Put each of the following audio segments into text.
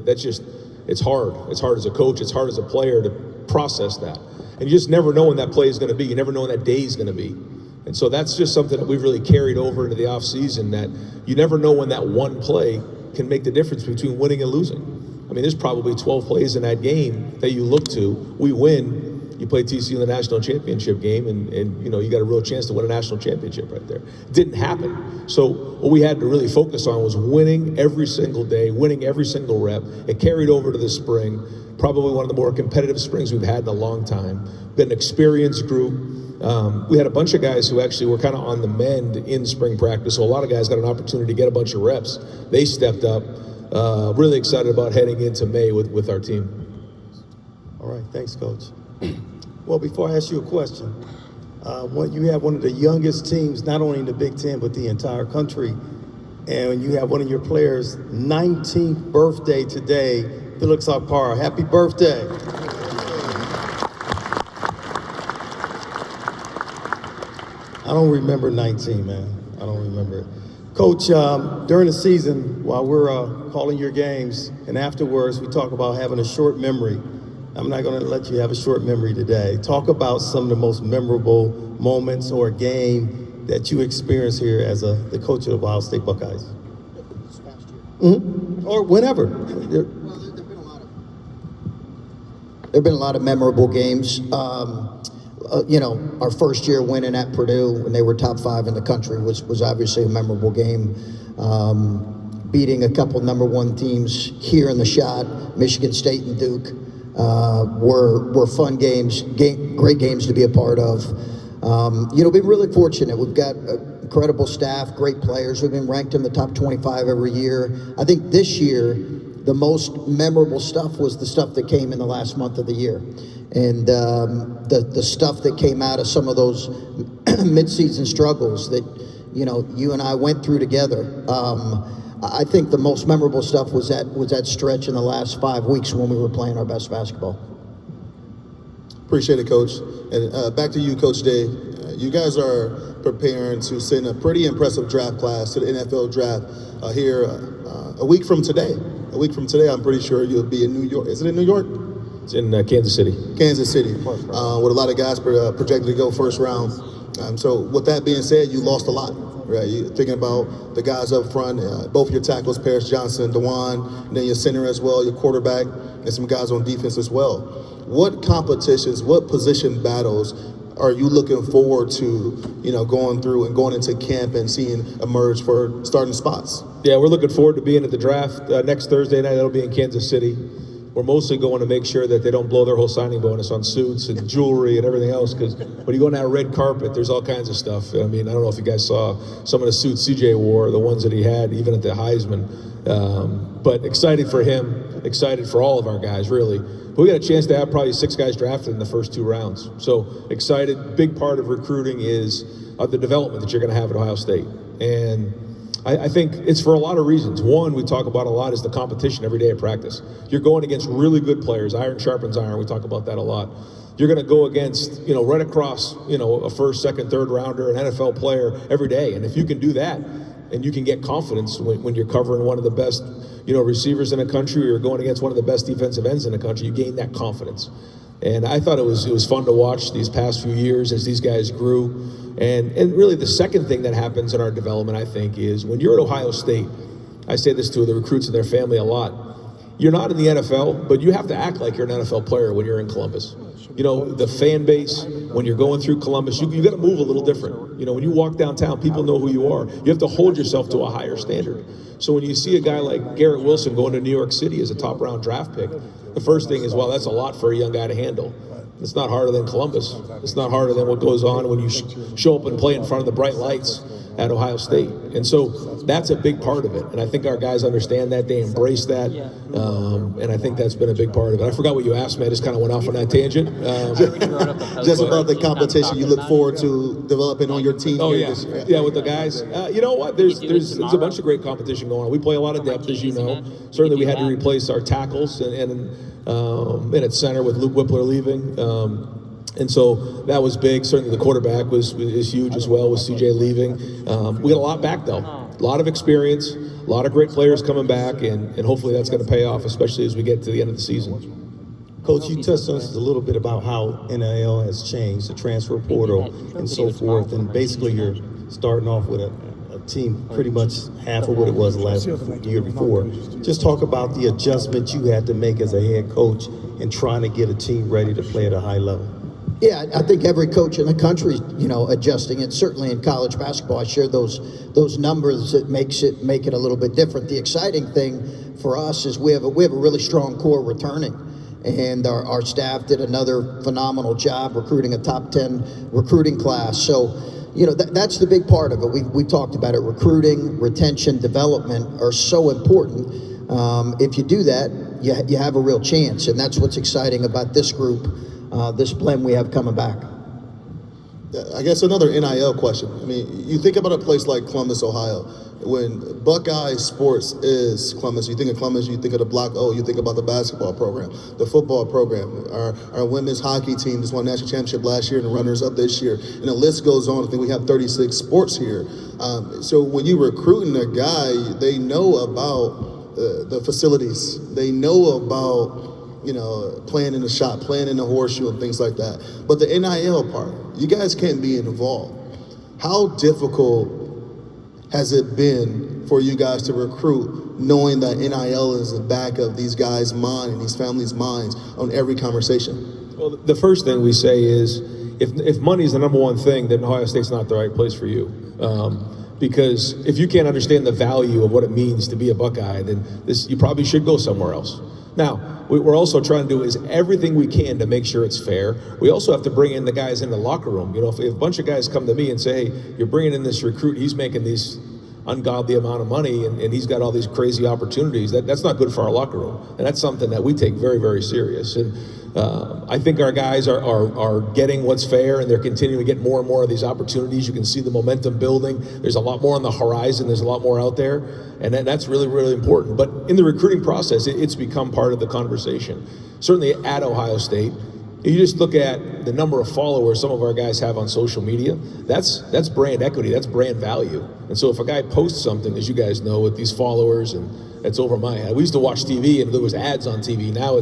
It's hard. It's hard as a coach. It's hard as a player to process that. And you just never know when that play is going to be. You never know when that day is going to be. And so that's just something that we've really carried over into the offseason, that you never know when that one play can make the difference between winning and losing. I mean, there's probably 12 plays in that game that you look to. We win. You play TCU in the national championship game, and you got a real chance to win a national championship right there. It didn't happen. So what we had to really focus on was winning every single day, winning every single rep. It carried over to the spring, probably one of the more competitive springs we've had in a long time. Been an experienced group. We had a bunch of guys who actually were kind of on the mend in spring practice, so a lot of guys got an opportunity to get a bunch of reps. They stepped up. Really excited about heading into May with our team. All right, thanks, Coach. Well, before I ask you a question, you have one of the youngest teams, not only in the Big Ten, but the entire country. And you have one of your players' 19th birthday today, Felix Akpara. Happy birthday. I don't remember 19, man. I don't remember it. Coach, during the season, while we're calling your games, and afterwards we talk about having a short memory. I'm not going to let you have a short memory today. Talk about some of the most memorable moments or game that you experienced here as the coach of the Ohio State Buckeyes. This past year. Mm-hmm. Or whenever. There have been a lot of memorable games. Our first year winning at Purdue when they were top 5 in the country was obviously a memorable game. Beating a couple number 1 teams here in the shot, Michigan State and Duke. Were fun games, great games to be a part of. We've been really fortunate. We've got incredible staff, great players. We've been ranked in the top 25 every year. I think this year, the most memorable stuff was the stuff that came in the last month of the year. And the stuff that came out of some of those mid-season struggles that, you and I went through together. I think the most memorable stuff was that stretch in the last 5 weeks when we were playing our best basketball. Appreciate it, Coach. And back to you, Coach Day. You guys are preparing to send a pretty impressive draft class to the NFL draft here a week from today. A week from today, I'm pretty sure you'll be in New York. Is it in New York? It's in Kansas City. Kansas City, with a lot of guys projected to go first round. So with that being said, you lost a lot. Right, you're thinking about the guys up front, both your tackles, Paris Johnson, DeJuan, and then your center as well, your quarterback, and some guys on defense as well. What competitions, what position battles are you looking forward to, going through and going into camp and seeing emerge for starting spots? Yeah, we're looking forward to being at the draft next Thursday night. That'll be in Kansas City. We're mostly going to make sure that they don't blow their whole signing bonus on suits and jewelry and everything else, because when you go on that red carpet, there's all kinds of stuff. I mean, I don't know if you guys saw some of the suits CJ wore, the ones that he had, even at the Heisman. But excited for him, excited for all of our guys, really. We got a chance to have probably 6 guys drafted in the first 2 rounds. So excited. Big part of recruiting is the development that you're going to have at Ohio State. And I think it's for a lot of reasons. One, we talk about a lot is the competition every day at practice. You're going against really good players. Iron sharpens iron. We talk about that a lot. You're going to go against, right across, a first, second, third rounder, an NFL player every day. And if you can do that and you can get confidence when you're covering one of the best, receivers in the country, or you're going against one of the best defensive ends in the country, you gain that confidence. And I thought it was fun to watch these past few years as these guys grew. And really the second thing that happens in our development, I think, is when you're at Ohio State, I say this to the recruits and their family a lot, you're not in the NFL, but you have to act like you're an NFL player when you're in Columbus. The fan base, when you're going through Columbus, you got to move a little different. When you walk downtown, people know who you are. You have to hold yourself to a higher standard. So when you see a guy like Garrett Wilson going to New York City as a top round draft pick, the first thing is, well, that's a lot for a young guy to handle. It's not harder than Columbus. It's not harder than what goes on when you show up and play in front of the bright lights at Ohio State. And so that's a big part of it. And I think our guys understand that. They embrace that. And I think that's been a big part of it. I forgot what you asked me. I just kind of went off on that tangent. Just about the competition you look forward to developing on your team. Oh, yeah. Yeah, with the guys. You know what? There's a bunch of great competition going on. We play a lot of depth, as you know. Certainly we had to replace our tackles and at center with Luke Whippler leaving. And so that was big. Certainly the quarterback is huge as well with CJ leaving. We got a lot back, though. a lot of experience, a lot of great players coming back, and hopefully that's going to pay off, especially as we get to the end of the season. Coach, you touched on this a little bit about how NIL has changed, the transfer portal and so forth, and basically you're starting off with a team pretty much half of what it was the year before. Just talk about the adjustment you had to make as a head coach in trying to get a team ready to play at a high level. Yeah, I think every coach in the country, adjusting it. Certainly in college basketball, I shared those numbers that make it a little bit different. The exciting thing for us is we have a really strong core returning, and our staff did another phenomenal job recruiting a top 10 recruiting class. So, that's the big part of it. We talked about it. Recruiting, retention, development are so important. If you do that, you have a real chance, and that's what's exciting about this group. This blend we have coming back. I guess another NIL question. I mean, you think about a place like Columbus, Ohio. When Buckeye Sports is Columbus, you think of Columbus, you think of the Block O, you think about the basketball program, the football program. Our women's hockey team just won a national championship last year and runners up this year. And the list goes on. I think we have 36 sports here. So when you're recruiting a guy, they know about the facilities. They know about playing in the shop, playing in the horseshoe and things like that. But the NIL part, you guys can't be involved. How difficult has it been for you guys to recruit knowing that NIL is the back of these guys' mind and these families' minds on every conversation? Well, the first thing we say is if money is the number one thing, then Ohio State's not the right place for you. Because if you can't understand the value of what it means to be a Buckeye, then you probably should go somewhere else. Now, what we're also trying to do is everything we can to make sure it's fair. We also have to bring in the guys in the locker room. If a bunch of guys come to me and say, hey, you're bringing in this recruit, he's making these ungodly amount of money and he's got all these crazy opportunities, that's not good for our locker room. And that's something that we take very, very serious. And I think our guys are getting what's fair, and they're continuing to get more and more of these opportunities. You can see the momentum building. There's a lot more on the horizon. There's a lot more out there, and that's really, really important. But in the recruiting process, it's become part of the conversation. Certainly at Ohio State, you just look at the number of followers some of our guys have on social media. That's brand equity. That's brand value. And so if a guy posts something, as you guys know, with these followers, and it's over my head. We used to watch TV and there was ads on TV. Now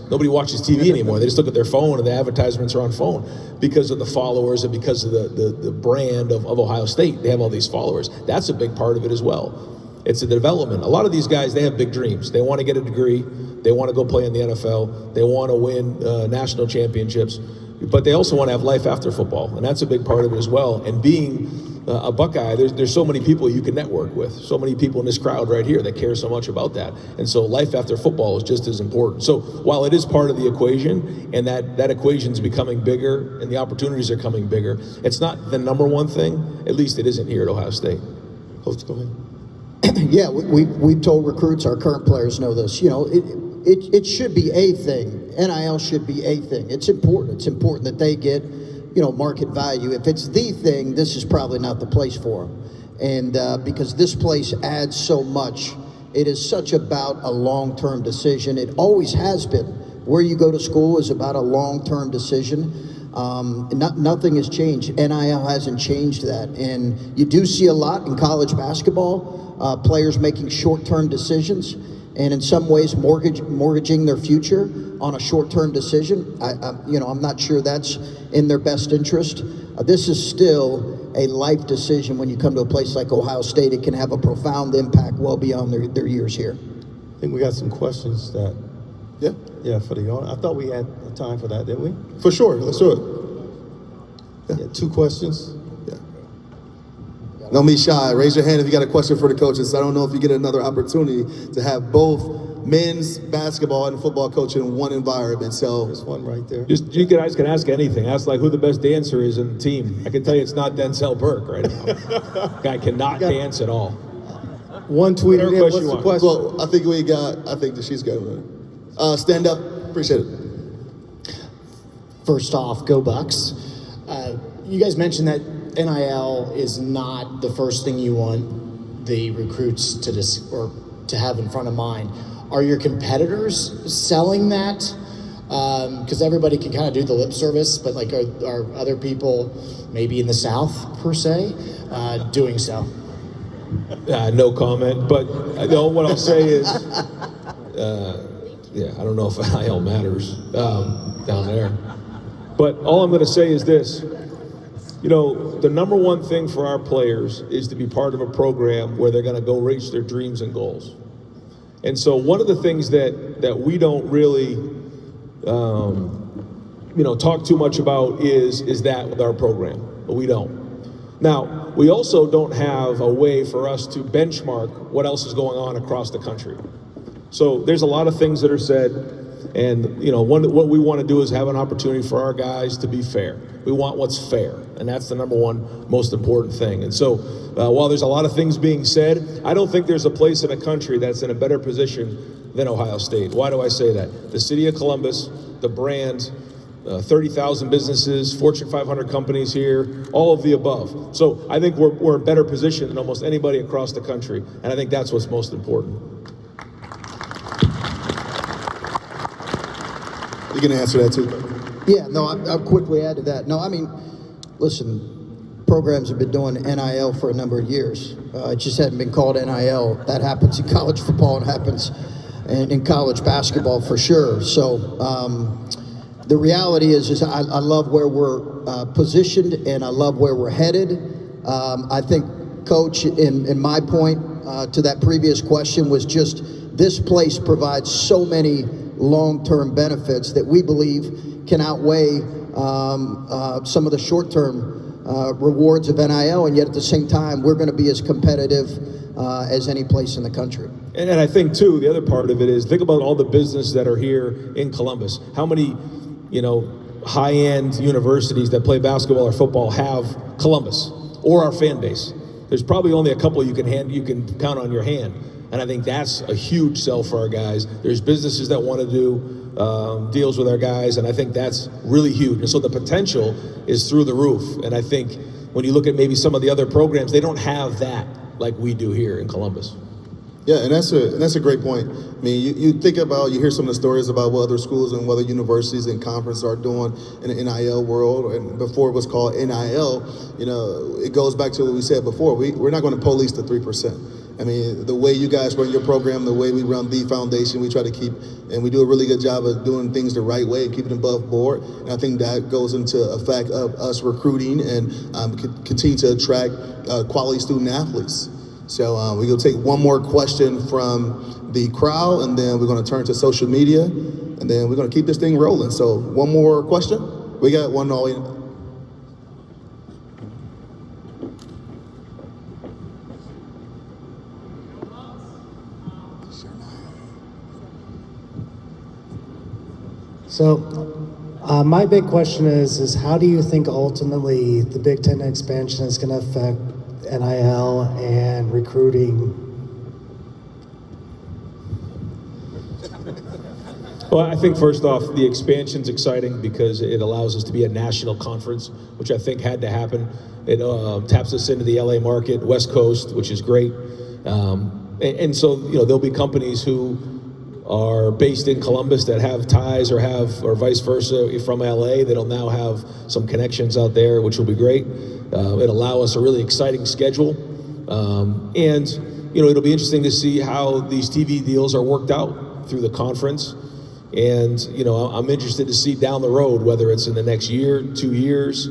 nobody watches TV anymore. They just look at their phone and the advertisements are on phone because of the followers and because of the brand of Ohio State. They have all these followers. That's a big part of it as well. It's the development. A lot of these guys, they have big dreams. They want to get a degree. They want to go play in the NFL. They want to win national championships. But they also want to have life after football, and that's a big part of it as well. And being a Buckeye, there's so many people you can network with, so many people in this crowd right here that care so much about that. And so life after football is just as important. So while it is part of the equation, and that equation's becoming bigger and the opportunities are coming bigger, it's not the number one thing. At least it isn't here at Ohio State. Coach, go ahead. Yeah, we've told recruits, our current players know this, it should be a thing. NIL should be a thing. It's important. It's important that they get, market value. If it's the thing, this is probably not the place for them. And because this place adds so much, it is such about a long-term decision. It always has been. Where you go to school is about a long-term decision. Nothing has changed. NIL hasn't changed that. And you do see a lot in college basketball, players making short-term decisions, and in some ways mortgaging their future on a short-term decision. I'm not sure that's in their best interest. This is still a life decision. When you come to a place like Ohio State, it can have a profound impact well beyond their years here. I think we got some questions that. Yeah, for the audience. I thought we had time for that, didn't we? For sure. Let's do it. Yeah, 2 questions. Don't be shy. Raise your hand if you got a question for the coaches. I don't know if you get another opportunity to have both men's basketball and football coaching in one environment. So there's one right there. You guys can ask anything. Ask who the best dancer is in the team. I can tell you it's not Denzel Burke right now. Guy cannot dance at all. One tweet. What's the question? Well, I think that she's got one. Stand up. Appreciate it. First off, go Bucks. You guys mentioned that NIL is not the first thing you want the recruits to have in front of mind. Are your competitors selling that? Because everybody can kind of do the lip service, but are other people maybe in the South per se doing so? No comment. But what I'll say is, I don't know if NIL matters down there. But all I'm going to say is this. The number one thing for our players is to be part of a program where they're going to go reach their dreams and goals. And so one of the things that we don't really, talk too much about is that with our program, but we don't. Now, we also don't have a way for us to benchmark what else is going on across the country. So there's a lot of things that are said, and what we want to do is have an opportunity for our guys to be fair. We want what's fair, and that's the number one most important thing. And so while there's a lot of things being said, I don't think there's a place in a country that's in a better position than Ohio State. Why do I say that? The city of Columbus, the brand, 30,000 businesses, Fortune 500 companies here, all of the above. So I think we're in a better position than almost anybody across the country, and I think that's what's most important. You can answer that too. Yeah, no, I'll quickly add to that. No, I mean, listen, programs have been doing NIL for a number of years. It just hadn't been called NIL. That happens in college football and happens in college basketball for sure. So the reality is I love where we're positioned, and I love where we're headed. I think, Coach, in my point to that previous question was just this place provides so many long-term benefits that we believe can outweigh some of the short-term rewards of NIL, and yet at the same time, we're going to be as competitive as any place in the country. And I think, too, the other part of it is think about all the businesses that are here in Columbus. How many, high-end universities that play basketball or football have Columbus or our fan base? There's probably only a couple you can count on your hand. And I think that's a huge sell for our guys. There's businesses that want to do deals with our guys, and I think that's really huge. And so the potential is through the roof. And I think when you look at maybe some of the other programs, they don't have that like we do here in Columbus. Yeah, and that's a great point. I mean, you think about, you hear some of the stories about what other schools and what other universities and conferences are doing in the NIL world, and before it was called NIL, it goes back to what we said before. We're not going to police the 3%. I mean, the way you guys run your program, the way we run the foundation, we try to keep, and we do a really good job of doing things the right way and keeping it above board. And I think that goes into effect of us recruiting and continue to attract quality student athletes. So we're going to take one more question from the crowd, and then we're going to turn to social media, and then we're going to keep this thing rolling. So one more question. We got one all in. So my big question is how do you think ultimately the Big Ten expansion is going to affect NIL and recruiting? Well, I think first off, the expansion's exciting because it allows us to be a national conference, which I think had to happen. It taps us into the LA market, West Coast, which is great. And so, there'll be companies who are based in Columbus that have ties or vice versa from LA that'll now have some connections out there, which will be great. It'll allow us a really exciting schedule. And it'll be interesting to see how these TV deals are worked out through the conference. And, I'm interested to see down the road, whether it's in the next year, 2 years,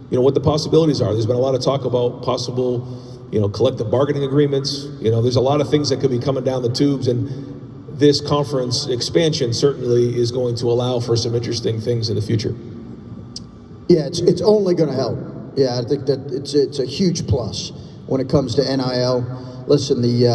what the possibilities are. There's been a lot of talk about possible, collective bargaining agreements. There's a lot of things that could be coming down the tubes, and this conference expansion certainly is going to allow for some interesting things in the future. Yeah, it's only going to help. Yeah, I think that it's a huge plus when it comes to NIL. Listen, the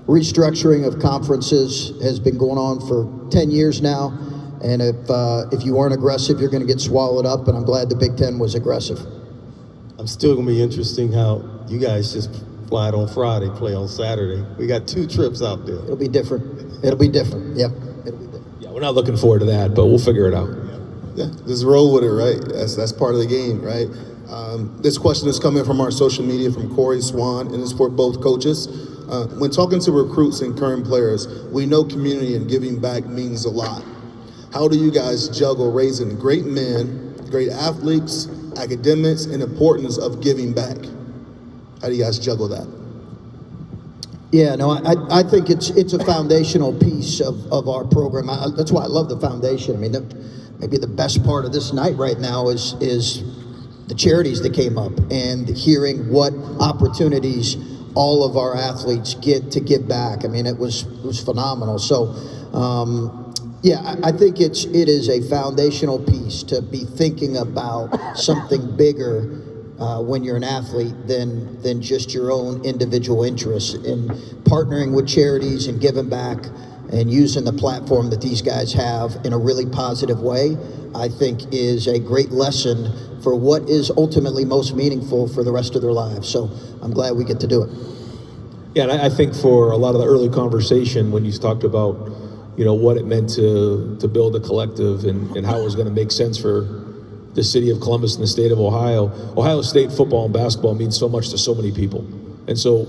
restructuring of conferences has been going on for 10 years now, and if you aren't aggressive, you're going to get swallowed up, and I'm glad the Big Ten was aggressive. I'm still going to be interesting how you guys just fly on Friday, play on Saturday. We got 2 trips out there. It'll be different. Yep, it'll be different. Yeah, we're not looking forward to that, but we'll figure it out. Yeah, just roll with it, right? That's part of the game, right? This question is coming from our social media from Corey Swan, and it's for both coaches. When talking to recruits and current players, we know community and giving back means a lot. How do you guys juggle raising great men, great athletes, academics, and importance of giving back? How do you guys juggle that? Yeah, no, I think it's a foundational piece of our program. That's why I love the foundation. I mean, maybe the best part of this night right now is the charities that came up and hearing what opportunities all of our athletes get to give back. I mean, it was phenomenal. So, yeah, I think it is a foundational piece to be thinking about something bigger when you're an athlete than just your own individual interests. In partnering with charities and giving back and using the platform that these guys have in a really positive way, I think is a great lesson for what is ultimately most meaningful for the rest of their lives. So I'm glad we get to do it. Yeah, and I think for a lot of the early conversation when you talked about, you know, what it meant to build a collective and how it was going to make sense for the city of Columbus and the state of Ohio. Ohio State football and basketball means so much to so many people. And so,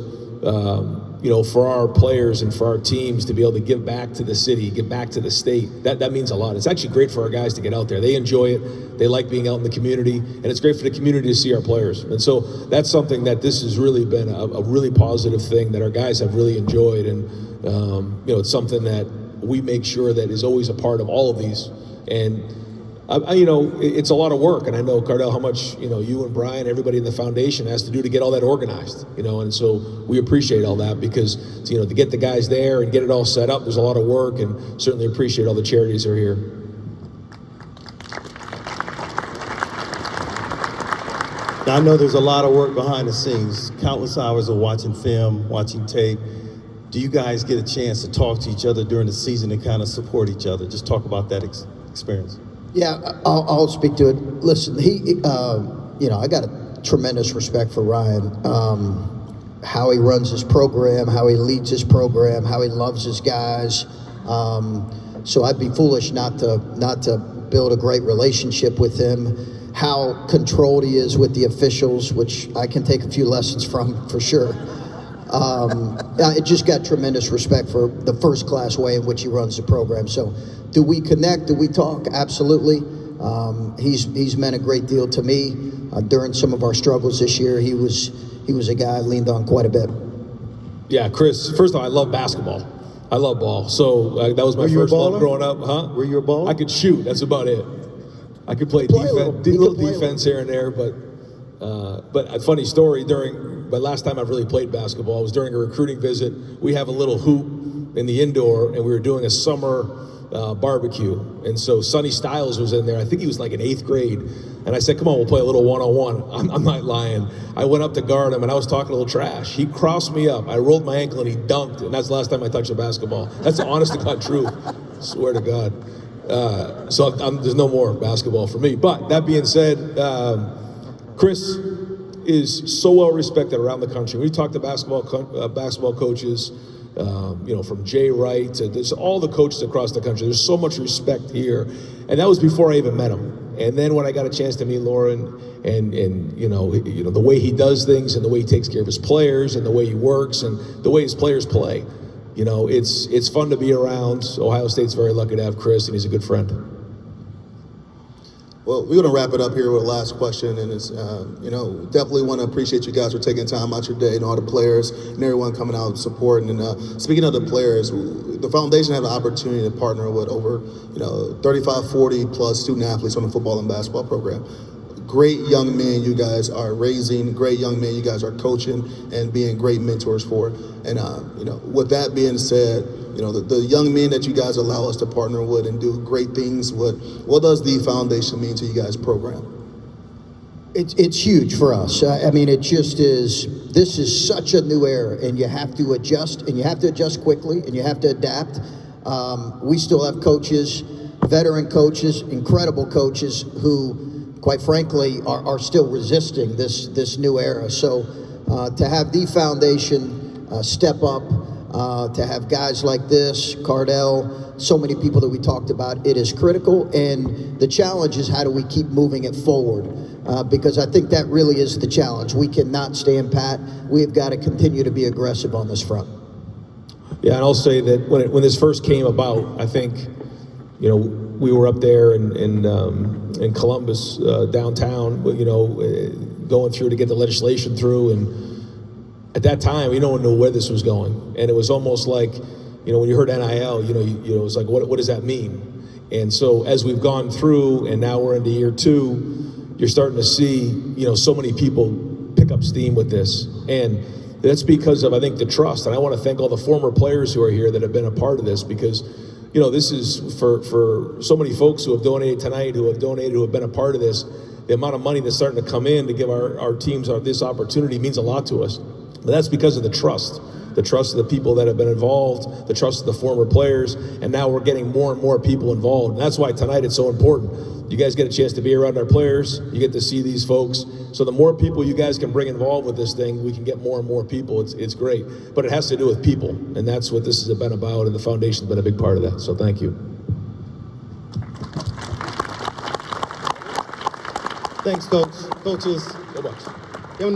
you know, for our players and for our teams to be able to give back to the city, give back to the state, that means a lot. It's actually great for our guys to get out there. They enjoy it. They like being out in the community. And it's great for the community to see our players. And so that's something that this has really been a really positive thing that our guys have really enjoyed. And, you know, it's something that we make sure that is always a part of all of these. And, you know, it's a lot of work, and I know, Cardell, how much, you know, you and Brian, everybody in the foundation has to do to get all that organized, you know, and so we appreciate all that because, you know, to get the guys there and get it all set up, there's a lot of work, and certainly appreciate all the charities that are here. Now, I know there's a lot of work behind the scenes, countless hours of watching film, watching tape. Do you guys get a chance to talk to each other during the season and kind of support each other? Just talk about that experience. Yeah, I'll speak to it. Listen, you know, I got a tremendous respect for Ryan. How he runs his program, how he leads his program, how he loves his guys. So I'd be foolish not to build a great relationship with him. How controlled he is with the officials, which I can take a few lessons from for sure. I just got tremendous respect for the first-class way in which he runs the program. So, do we connect? Do we talk? Absolutely. He's meant a great deal to me. During some of our struggles this year, he was a guy I leaned on quite a bit. Yeah, Chris. First of all, I love basketball. I love ball. So that was my first love growing up. Huh? Were you a baller? I could shoot. That's about it. I could play defense here and there, but a funny story, during my last time I've really played basketball was during a recruiting visit. We have a little hoop in the indoor, and we were doing a summer barbecue. And so Sonny Styles was in there. I think he was like in 8th grade. And I said, come on, we'll play a little one-on-one. I'm not lying. I went up to guard him, and I was talking a little trash. He crossed me up. I rolled my ankle, and he dunked. And that's the last time I touched a basketball. That's the honest-to-God truth. I swear to God. So there's no more basketball for me. But that being said, Chris is so well respected around the country. We talked to basketball coaches, you know, from Jay Wright to there's all the coaches across the country. There's so much respect here, and that was before I even met him. And then when I got a chance to meet Lauren, and you know the way he does things, and the way he takes care of his players, and the way he works, and the way his players play, you know, it's fun to be around. Ohio State's very lucky to have Chris, and he's a good friend. Well, we're going to wrap it up here with a last question, and it's, you know, definitely want to appreciate you guys for taking time out your day and all the players and everyone coming out and supporting. And speaking of the players, the foundation had an opportunity to partner with over, you know, 35, 40 plus student athletes on the football and basketball program. Great young men you guys are raising, great young men you guys are coaching and being great mentors for. And, you know, with that being said, you know, the young men that you guys allow us to partner with and do great things with, what does the foundation mean to you guys' program? It's huge for us. I mean, it just is. This is such a new era, and you have to adjust, and you have to adjust quickly, and you have to adapt. We still have coaches, veteran coaches, incredible coaches who, quite frankly, are still resisting this new era. So to have the foundation step up, to have guys like this, Cardell, so many people that we talked about, it is critical. And the challenge is how do we keep moving it forward? Because I think that really is the challenge. We cannot stand pat. We've got to continue to be aggressive on this front. Yeah, and I'll say that when this first came about, I think, you know, we were up there in Columbus, downtown, you know, going through to get the legislation through, and at that time, no one knew where this was going. And it was almost like, when you heard NIL, it was like, what does that mean? And so as we've gone through and now we're into year 2, you're starting to see, so many people pick up steam with this. And that's because of, I think, the trust. And I want to thank all the former players who are here that have been a part of this, because, this is for so many folks who have donated tonight, who have been a part of this. The amount of money that's starting to come in to give our teams this opportunity means a lot to us. But that's because of the trust of the people that have been involved, the trust of the former players, and now we're getting more and more people involved. And that's why tonight it's so important. You guys get a chance to be around our players, you get to see these folks. So the more people you guys can bring involved with this thing, we can get more and more people. It's great. But it has to do with people, and that's what this has been about, and the foundation's been a big part of that. So thank you. Thanks, Coach. Coaches. Go Bucks.